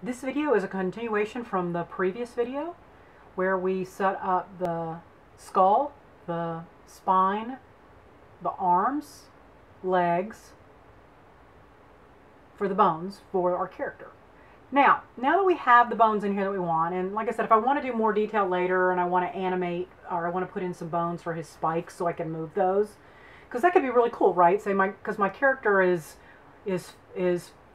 This video is a continuation from the previous video where we set up the skull, the spine, the arms, legs for the bones for our character. Now that we have the bones in here that we want, and like I said, if I want to do more detail later and I want to animate or I want to put in some bones for his spikes so I can move those, because that could be really cool, right? Say because my character is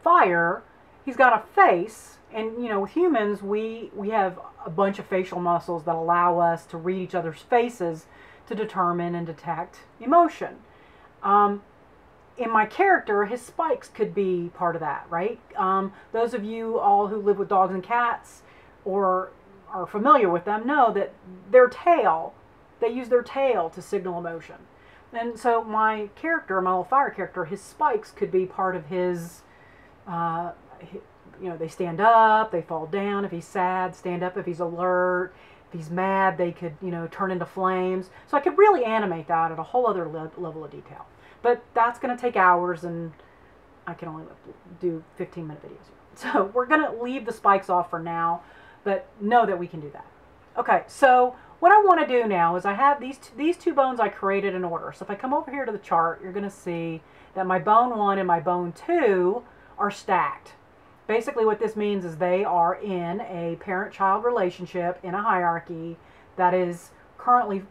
fire, he's got a face, and you know, with humans we have a bunch of facial muscles that allow us to read each other's faces to determine and detect emotion. In my character, his spikes could be part of that, right? Those of you all who live with dogs and cats or are familiar with them know that their tail, they use their tail to signal emotion. And so my character, my little fire character, his spikes could be part of his, you know, they stand up, they fall down if he's sad, stand up if he's alert. If he's mad, they could, you know, turn into flames. So I could really animate that at a whole other level of detail. But that's going to take hours, and I can only do 15-minute videos. So we're going to leave the spikes off for now, but know that we can do that. Okay, so what I want to do now is I have these two bones I created in order. So if I come over here to the chart, you're going to see that my bone 1 and my bone 2 are stacked. Basically what this means is they are in a parent-child relationship in a hierarchy that is currently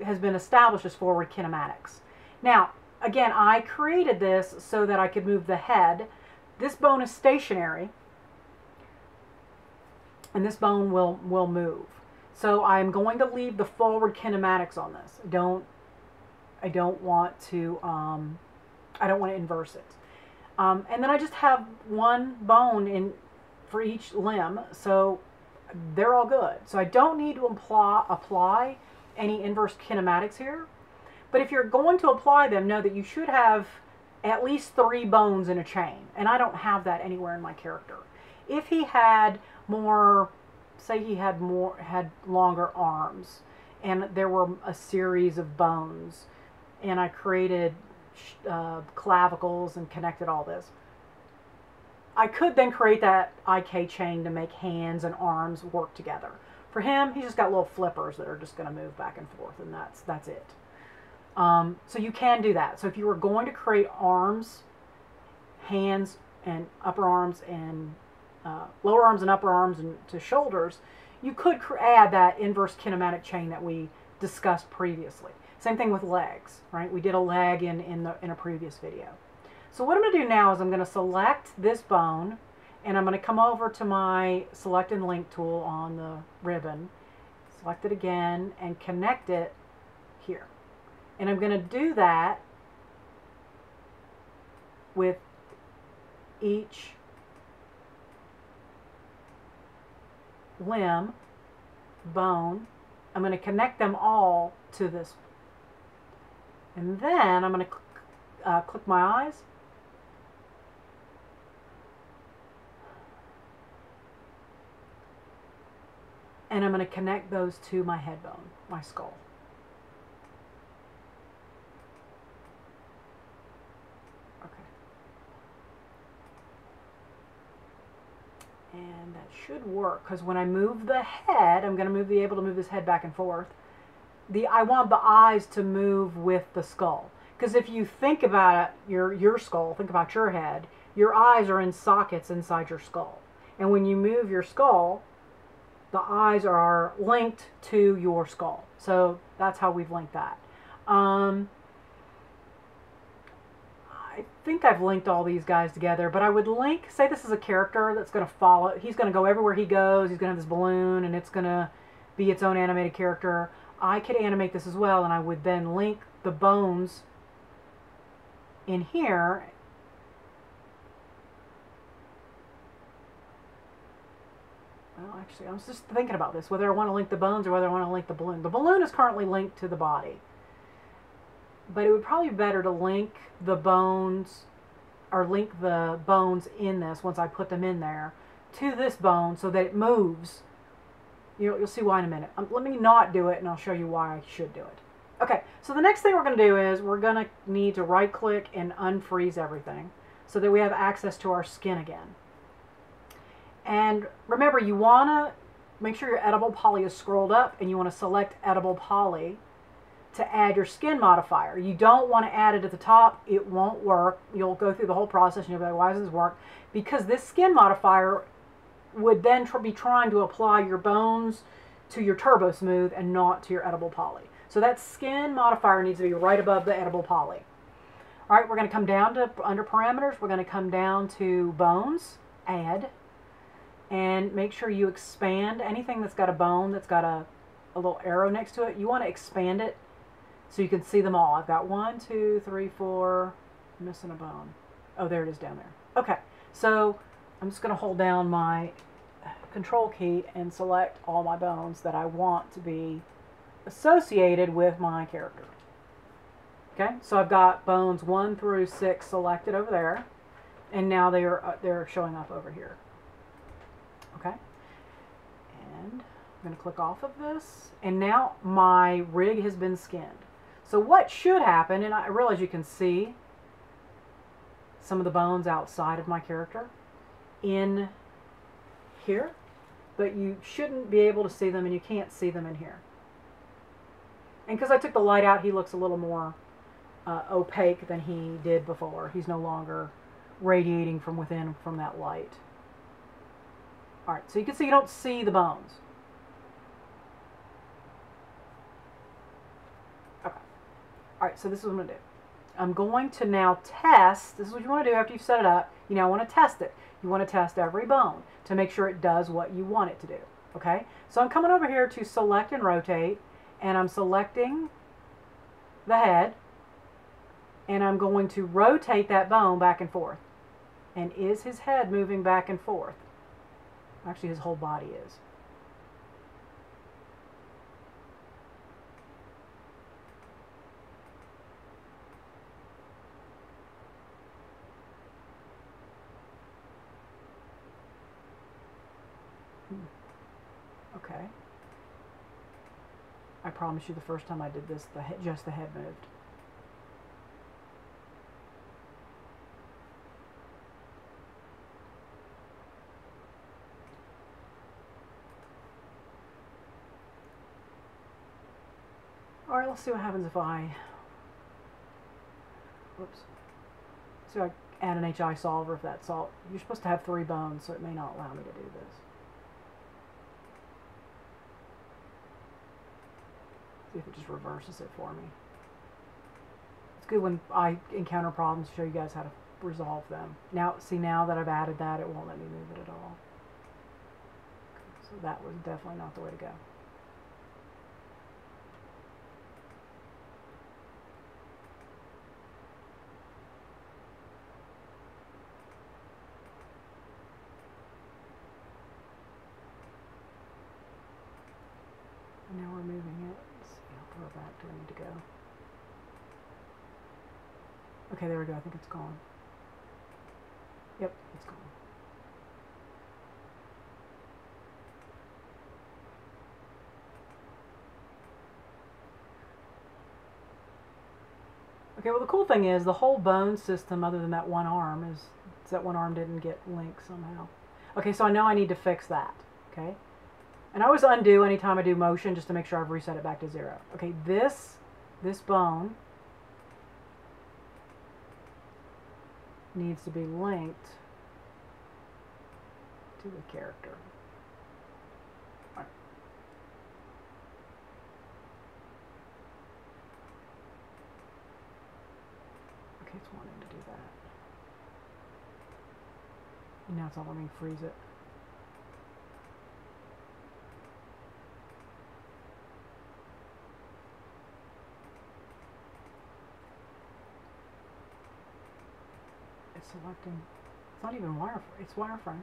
has been established as forward kinematics. Now, again, I created this so that I could move the head. This bone is stationary, and this bone will move. So I'm going to leave the forward kinematics on this. I don't want to inverse it. And then I just have one bone for each limb, so they're all good. So I don't need to apply any inverse kinematics here. But if you're going to apply them, know that you should have at least 3 bones in a chain. And I don't have that anywhere in my character. If he had more, say he had longer arms, and there were a series of bones, and I created clavicles and connected all this, I could then create that IK chain to make hands and arms work together. For him, he's just got little flippers that are just going to move back and forth, and that's it. So you can do that. So if you were going to create arms, hands, and upper arms, and lower arms and upper arms and to shoulders, you could add that inverse kinematic chain that we discussed previously. Same thing with legs, right? We did a leg in a previous video. So what I'm going to do now is I'm going to select this bone, and I'm going to come over to my select and link tool on the ribbon, select it again, and connect it here. And I'm going to do that with each limb, bone. I'm going to connect them all to this. And then I'm going to click my eyes. And I'm going to connect those to my head bone, my skull. And that should work, because when I move the head, I'm going to be able to move this head back and forth. I want the eyes to move with the skull, because if you think about your skull, think about your head, your eyes are in sockets inside your skull. And when you move your skull, the eyes are linked to your skull. So that's how we've linked that. I think I've linked all these guys together, but I would link, say this is a character that's going to follow, he's going to go everywhere he goes, he's going to have this balloon, and it's going to be its own animated character. I could animate this as well, and I would then link the bones in here. Well, actually, I was just thinking about this, whether I want to link the bones or whether I want to link the balloon. The balloon is currently linked to the body. But it would probably be better to link the bones, or link the bones in this, once I put them in there, to this bone so that it moves. You'll see why in a minute. Let me not do it, and I'll show you why I should do it. Okay, so the next thing we're going to do is we're going to need to right-click and unfreeze everything so that we have access to our skin again. And remember, you want to make sure your edible poly is scrolled up, and you want to select edible poly to add your skin modifier. You don't want to add it at the top. It won't work. You'll go through the whole process and you'll be like, why doesn't this work? Because this skin modifier would then be trying to apply your bones to your turbo smooth and not to your edible poly. So that skin modifier needs to be right above the edible poly. All right, we're going to come down to under parameters. We're going to come down to bones, add, and make sure you expand anything that's got a bone that's got a little arrow next to it. You want to expand it so you can see them all. I've got 1, 2, 3, 4, I'm missing a bone. Oh, there it is down there. Okay, so I'm just going to hold down my control key and select all my bones that I want to be associated with my character. Okay, so I've got bones 1 through 6 selected over there, and now they're showing up over here. Okay, and I'm going to click off of this, and now my rig has been skinned. So what should happen, and I realize you can see some of the bones outside of my character in here, but you shouldn't be able to see them, and you can't see them in here. And because I took the light out, he looks a little more opaque than he did before. He's no longer radiating from within from that light. Alright, so you can see you don't see the bones. Okay. Alright, so this is what I'm going to do. I'm going to now test. This is what you want to do after you've set it up. You now want to test it. You want to test every bone to make sure it does what you want it to do. Okay? So I'm coming over here to select and rotate, and I'm selecting the head, and I'm going to rotate that bone back and forth. And is his head moving back and forth? Actually, his whole body is. Okay. I promise you the first time I did this, just the head moved. Alright, let's see what happens if I, whoops, see if I add an HI solver if that's all. You're supposed to have 3 bones, so it may not allow me to do this. See if it just reverses it for me. It's good when I encounter problems to show you guys how to resolve them. Now, see, now that I've added that, it won't let me move it at all. Okay, so that was definitely not the way to go. And now we're moving it. Let's see how far back do I need to go? Okay, there we go. I think it's gone. Yep, it's gone. Okay, well the cool thing is the whole bone system other than that one arm is that one arm didn't get linked somehow. Okay, so I know I need to fix that. Okay. And I always undo anytime I do motion just to make sure I've reset it back to 0. Okay, this bone needs to be linked to the character. Right. Okay, it's wanting to do that. And now it's not letting me freeze it. It's selecting. It's not even wireframe. It's wireframe.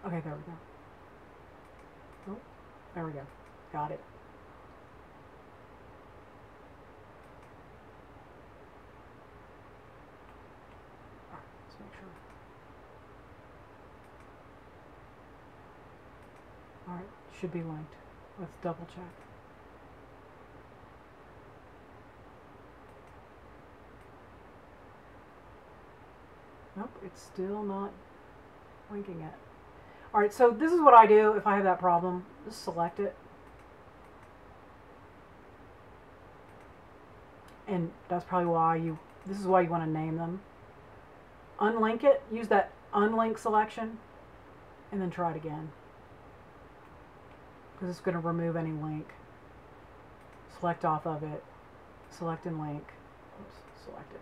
Okay, there we go. Oh, there we go. Got it. Alright, let's make sure. Alright, should be linked. Let's double check. Nope, it's still not linking it. Alright, so this is what I do if I have that problem. Just select it. And that's probably why this is why you want to name them. Unlink it, use that unlink selection, and then try it again. Because it's going to remove any link. Select off of it. Select and link. Oops, select it.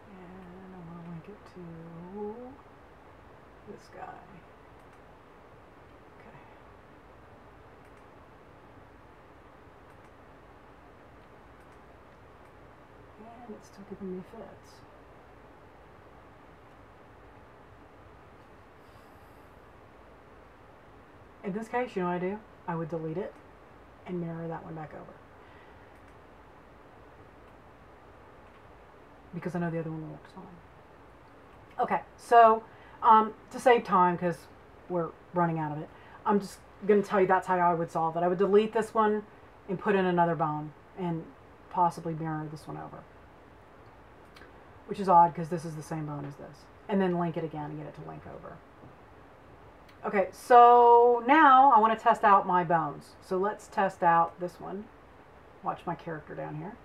And I want to link it to this guy. Okay. And it's still giving me fits. In this case, you know what I do? I would delete it and mirror that one back over. Because I know the other one works fine. Okay, so to save time, because we're running out of it, I'm just going to tell you that's how I would solve it. I would delete this one and put in another bone and possibly mirror this one over. Which is odd because this is the same bone as this. And then link it again and get it to link over. Okay, so now I want to test out my bones. So let's test out this one. Watch my character down here.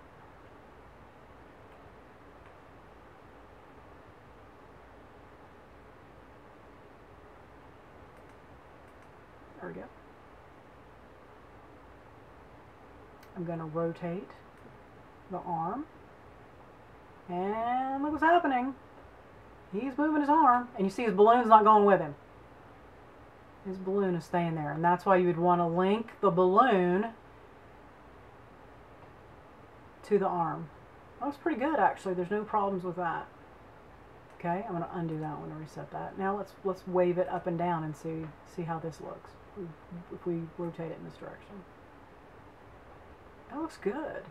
There we go. I'm going to rotate the arm. And look what's happening. He's moving his arm. And you see his balloon's not going with him. His balloon is staying there. And that's why you would want to link the balloon to the arm. That looks pretty good, actually. There's no problems with that. Okay, I'm going to undo that one and reset that. Now let's wave it up and down and see how this looks if we rotate it in this direction. That looks good.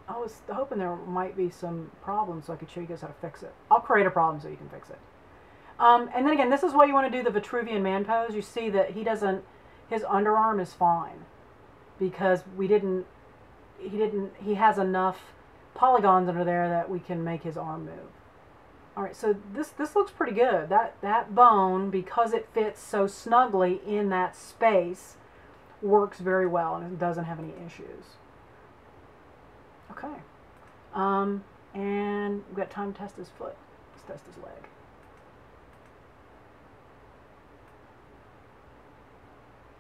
I was hoping there might be some problems so I could show you guys how to fix it. I'll create a problem so you can fix it. And then again, this is why you want to do the Vitruvian man pose. You see that his underarm is fine because he has enough polygons under there that we can make his arm move. Alright, so this looks pretty good. That bone, because it fits so snugly in that space, works very well and it doesn't have any issues. Okay. And we've got time to test his foot. Let's test his leg.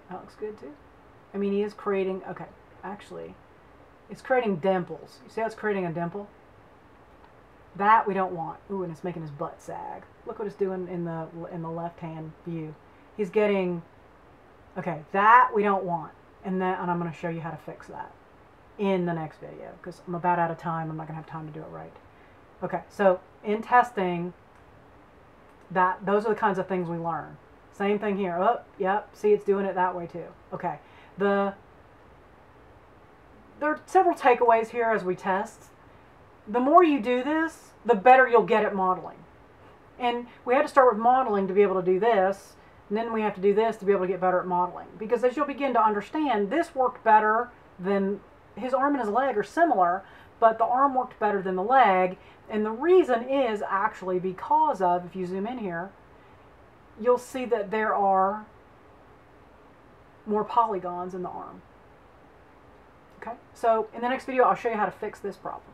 That looks good too. I mean, he is creating, okay, actually, it's creating dimples. You see how it's creating a dimple? That we don't want. Ooh, and it's making his butt sag. Look what it's doing in the left-hand view. He's getting, okay, that we don't want. And I'm going to show you how to fix that in the next video because I'm about out of time. I'm not going to have time to do it right. Okay, so in testing, those are the kinds of things we learn. Same thing here. Oh, yep, see it's doing it that way too. Okay, there are several takeaways here as we test. The more you do this, the better you'll get at modeling. And we had to start with modeling to be able to do this, and then we have to do this to be able to get better at modeling. Because as you'll begin to understand, this worked better than, his arm and his leg are similar, but the arm worked better than the leg. And the reason is actually because of, if you zoom in here, you'll see that there are more polygons in the arm. Okay, so in the next video, I'll show you how to fix this problem.